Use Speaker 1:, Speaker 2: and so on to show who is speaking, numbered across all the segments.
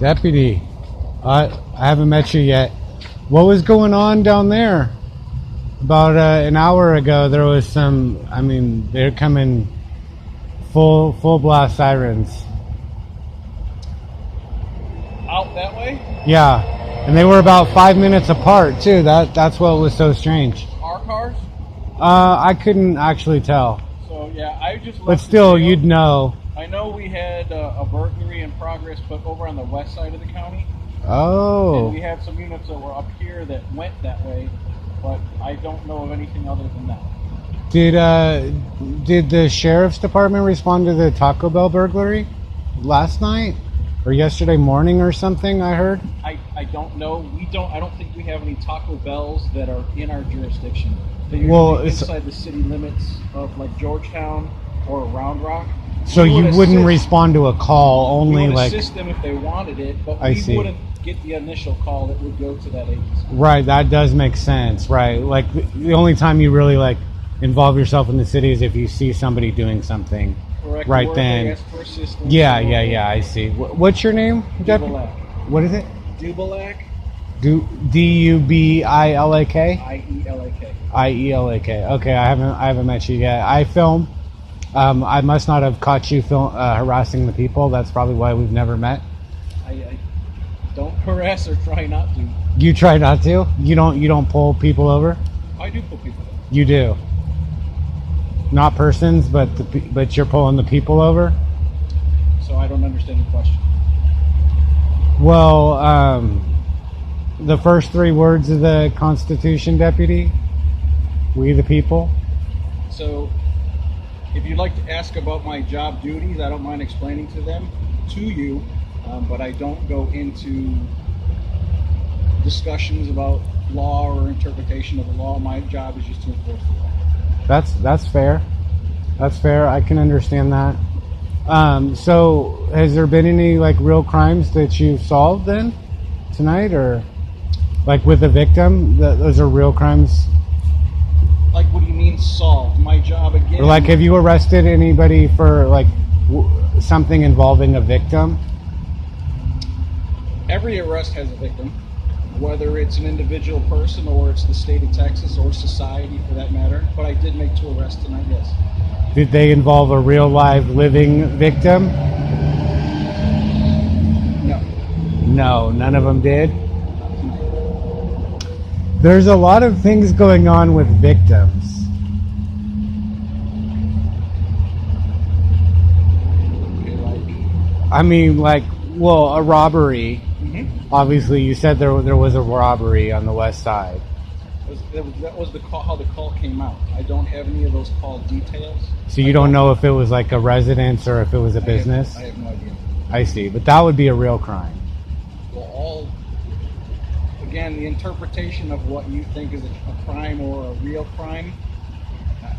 Speaker 1: Deputy, I haven't met you yet. What was going on down there? About an hour ago, there was some. I mean, they're coming full blast sirens.
Speaker 2: Out that way?
Speaker 1: Yeah, and they were about 5 minutes apart too. That's what was so strange.
Speaker 2: Our cars?
Speaker 1: I couldn't actually tell.
Speaker 2: So yeah, I just.
Speaker 1: But still, you'd know.
Speaker 2: I know we had a burglary in progress, but over on the west side of the county.
Speaker 1: Oh.
Speaker 2: And we had some units that were up here that went that way, but I don't know of anything other than that.
Speaker 1: Did the sheriff's department respond to the Taco Bell burglary last night or yesterday morning or something? I heard.
Speaker 2: I don't know. I don't think we have any Taco Bells that are in our jurisdiction. They're usually inside the city limits of like Georgetown or Round Rock.
Speaker 1: So you wouldn't respond to a call, only
Speaker 2: we would
Speaker 1: like
Speaker 2: assist them if they wanted it, but we wouldn't get the initial call that would go to that agency.
Speaker 1: Right, that does make sense. Right, like the only time you really like involve yourself in the city is if you see somebody doing something.
Speaker 2: Correct.
Speaker 1: Right
Speaker 2: or
Speaker 1: then.
Speaker 2: They ask for assistance.
Speaker 1: Yeah. I see. What's your name?
Speaker 2: Dubilak.
Speaker 1: What is it?
Speaker 2: Dubilak.
Speaker 1: Dubilak.
Speaker 2: Ielak.
Speaker 1: Ielak. Okay, I haven't met you yet. I film. I must not have caught you harassing the people. That's probably why we've never met.
Speaker 2: I don't harass or try not to.
Speaker 1: You try not to? You don't pull people over?
Speaker 2: I do pull people over.
Speaker 1: You do. Not persons, but you're pulling the people over?
Speaker 2: So I don't understand the question.
Speaker 1: Well, the first three words of the Constitution, Deputy. We the people.
Speaker 2: So if you'd like to ask about my job duties, I don't mind explaining to you, but I don't go into discussions about law or interpretation of the law. My job is just to enforce the law.
Speaker 1: That's fair. That's fair. I can understand that. So has there been any like real crimes that you've solved then tonight, or like with a victim? Those are real crimes.
Speaker 2: Like, what do you mean solved? My job again.
Speaker 1: Or like, have you arrested anybody for like something involving a victim?
Speaker 2: Every arrest has a victim, whether it's an individual person or it's the state of Texas or society for that matter. But I did make 2 arrests tonight, yes.
Speaker 1: Did they involve a real live living victim?
Speaker 2: No.
Speaker 1: No, none of them did? There's a lot of things going on with victims.
Speaker 2: Okay, like?
Speaker 1: I mean, like, well, a robbery.
Speaker 2: Mm-hmm.
Speaker 1: Obviously, you said there was a robbery on the west side.
Speaker 2: That was the call, how the call came out. I don't have any of those call details.
Speaker 1: So you don't know if it was like a residence or if it was a business?
Speaker 2: I have no idea.
Speaker 1: I see, but that would be a real crime.
Speaker 2: Well, again, the interpretation of what you think is a crime or a real crime,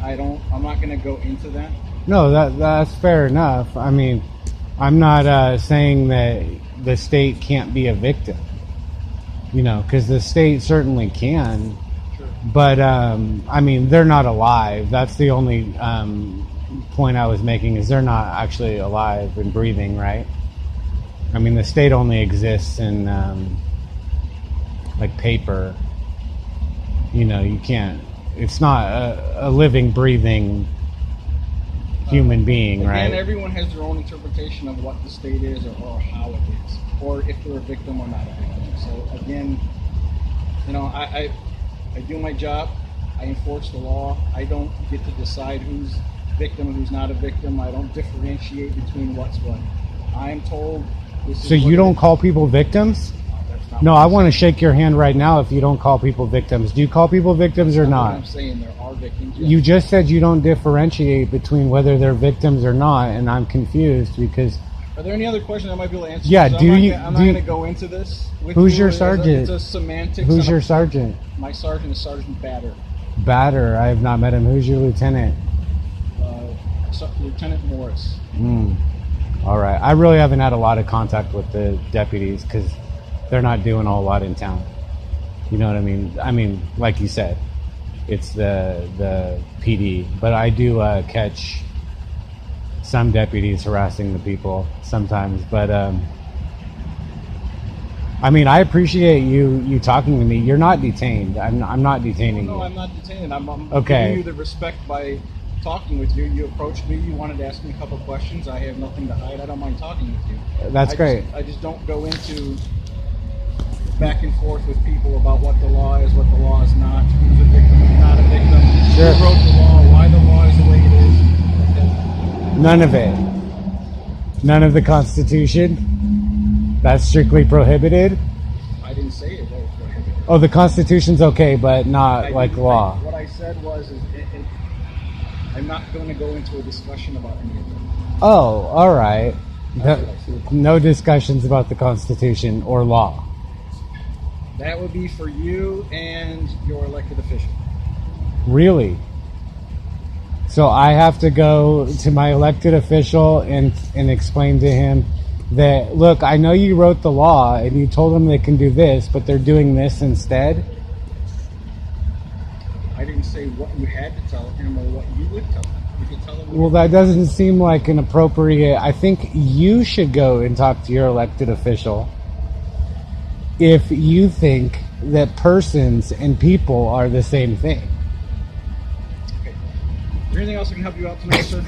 Speaker 2: I'm not going to go into that.
Speaker 1: No, that's fair enough. I mean, I'm not saying that the state can't be a victim, because the state certainly can.
Speaker 2: Sure.
Speaker 1: But I mean, they're not alive. That's the only point I was making, is they're not actually alive and breathing, right? I mean, the state only exists in like paper. You can't. It's not a living, breathing human being, right?
Speaker 2: Again, everyone has their own interpretation of what the state is or how it is, or if they're a victim or not a victim. So again, I do my job. I enforce the law. I don't get to decide who's victim and who's not a victim. I don't differentiate between what's what. I'm told this is.
Speaker 1: So you don't call people victims? No, I want to shake your hand right now if you don't call people victims. Do you call people victims or not?
Speaker 2: I'm saying there are victims. Yes.
Speaker 1: You just said you don't differentiate between whether they're victims or not, and I'm confused because...
Speaker 2: Are there any other questions I might be able to answer?
Speaker 1: Yeah,
Speaker 2: I'm not going to go into this with
Speaker 1: Who's
Speaker 2: you.
Speaker 1: your sergeant?
Speaker 2: It's a semantics.
Speaker 1: Who's your sergeant?
Speaker 2: My sergeant is Sergeant Batter.
Speaker 1: Batter? I have not met him. Who's your lieutenant?
Speaker 2: Lieutenant Morris.
Speaker 1: All right. I really haven't had a lot of contact with the deputies because they're not doing a whole lot in town. You know what I mean? I mean, like you said, it's the PD. But I do catch some deputies harassing the people sometimes. But I mean, I appreciate you talking to me. You're not detained. I'm not detaining
Speaker 2: No,
Speaker 1: you.
Speaker 2: I'm not detained. I'm
Speaker 1: Okay.
Speaker 2: giving you the respect by talking with you. You approached me. You wanted to ask me a couple questions. I have nothing to hide. I don't mind talking with you.
Speaker 1: That's great.
Speaker 2: I just don't go into back and forth with people about what the law is, what the law is not, who's a victim, who's not a victim,
Speaker 1: Sure.
Speaker 2: who broke the law, why the law is the way it is.
Speaker 1: None of it. None of the Constitution. That's strictly prohibited.
Speaker 2: I didn't say it was prohibited.
Speaker 1: Oh, the Constitution's okay, but not
Speaker 2: I
Speaker 1: like
Speaker 2: didn't-
Speaker 1: law.
Speaker 2: What I said was, I'm not going to go into a discussion about any of them.
Speaker 1: Oh, all right.
Speaker 2: That's what I said.
Speaker 1: No discussions about the Constitution or law.
Speaker 2: That would be for you and your elected official.
Speaker 1: Really? So I have to go to my elected official and explain to him that, look, I know you wrote the law and you told them they can do this, but they're doing this instead.
Speaker 2: I didn't say what you had to tell him or what you would tell him. You could tell him.
Speaker 1: Well, that doesn't seem like an appropriate. I think you should go and talk to your elected official if you think that persons and people are the same thing.
Speaker 2: Okay. Is there anything else I can help you out tonight, sir?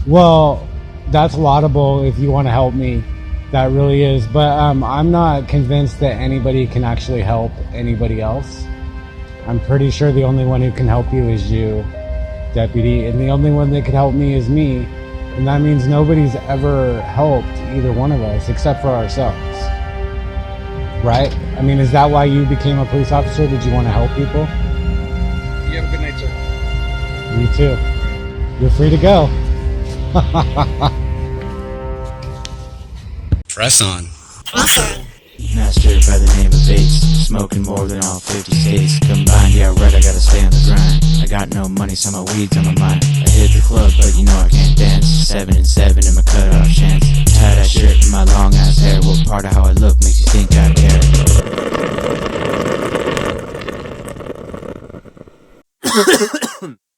Speaker 1: Well, that's laudable if you want to help me. That really is. But I'm not convinced that anybody can actually help anybody else. I'm pretty sure the only one who can help you is you, Deputy. And the only one that can help me is me. And that means nobody's ever helped either one of us except for ourselves. Right? I mean, is that why you became a police officer? Did you want to help people?
Speaker 2: You have a good night, sir.
Speaker 1: You too. You're free to go. Press on.
Speaker 3: Master by the name of Bates, smoking more than all 50 states combined. Yeah, right, I gotta stay on the grind. I got no money, so my weed's on my mind. I hit the club, but you know I can't dance. 7 and 7 in my cutoff chance. Tie that shirt in my long ass hair. What part of how I look makes you think I care?